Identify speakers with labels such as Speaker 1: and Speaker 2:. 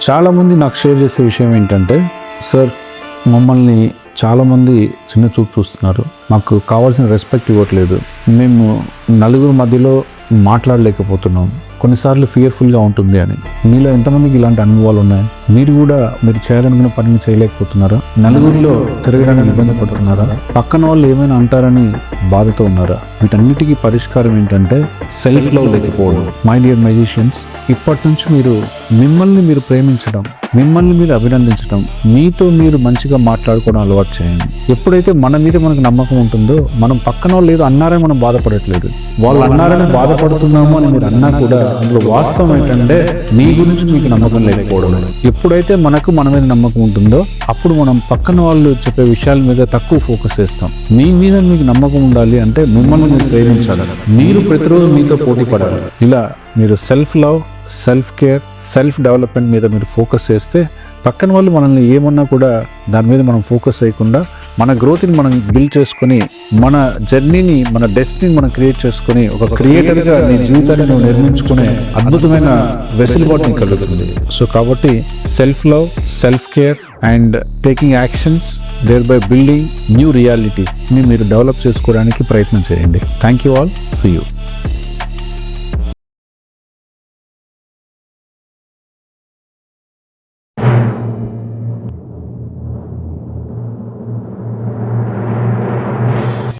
Speaker 1: చాలామంది నాకు షేర్ చేసే విషయం ఏంటంటే, సార్ మమ్మల్ని చాలామంది చిన్న చూపు చూస్తున్నారు, మాకు కావాల్సిన రెస్పెక్ట్ ఇవ్వట్లేదు, మేము నలుగురు మధ్యలో మాట్లాడలేకపోతున్నాం, కొన్నిసార్లు ఫియర్ఫుల్గా ఉంటుంది అని. మీలో ఎంతమందికి ఇలాంటి అనుభవాలు ఉన్నాయి? మీరు కూడా మీరు చేయాలనుకున్న పనిని చేయలేకపోతున్నారా? నలుగురిలో తిరగడానికి ఇబ్బంది పడుతున్నారా? పక్కన వాళ్ళు ఏమైనా అంటారని బాధతో ఉన్నారా? వీటన్నిటికీ పరిష్కారం ఏంటంటే సెల్ఫ్ లవ్ లేకపోవడం. మై డియర్ మ్యూజిషియన్స్, ఇప్పటి నుంచి మీరు మిమ్మల్ని మీరు ప్రేమించడం, మిమ్మల్ని మీరు అభినందించడం, మీతో మీరు మంచిగా మాట్లాడుకోవడం అలవాటు చేయండి. ఎప్పుడైతే మన మీద మనకు నమ్మకం ఉంటుందో, మనం పక్కన వాళ్ళు ఏదో అన్నారని మనం బాధపడట్లేదు, వాళ్ళు అన్నారని బాధపడుతున్నాము అని మీరు అన్నా కూడా అందులో వాస్తవం ఏంటంటే మీ గురించి మీకు నమ్మకం లేకపోవడం. ఎప్పుడైతే మనకు మన మీద నమ్మకం ఉంటుందో అప్పుడు మనం పక్కన వాళ్ళు చెప్పే విషయాల మీద తక్కువ ఫోకస్ చేస్తాం. మీ మీద మీకు నమ్మకం ఉండాలి అంటే మిమ్మల్ని మీరు ప్రేమించాలి, మీరు ప్రతిరోజు మీతో పోటీ పడాలి. ఇలా మీరు self love, self care, self development మీద మీరు ఫోకస్ చేస్తే పక్కన వాళ్ళు మనల్ని ఏమన్నా కూడా దాని మీద మనం ఫోకస్ చేయకుండా మన గ్రోత్ని మనం బిల్డ్ చేసుకొని, మన జర్నీని, మన డెస్టినీని మనం క్రియేట్ చేసుకొని ఒక క్రియేటర్గా నీ జీవితాన్ని నువ్వు నిర్మించుకునే అద్భుతమైన వెసులుబాటు నీకు కలుగుతుంది. సో కాబట్టి self love, self care and taking actions, thereby building new రియాలిటీని మీరు డెవలప్ చేసుకోవడానికి ప్రయత్నం చేయండి. Thank you all. See you.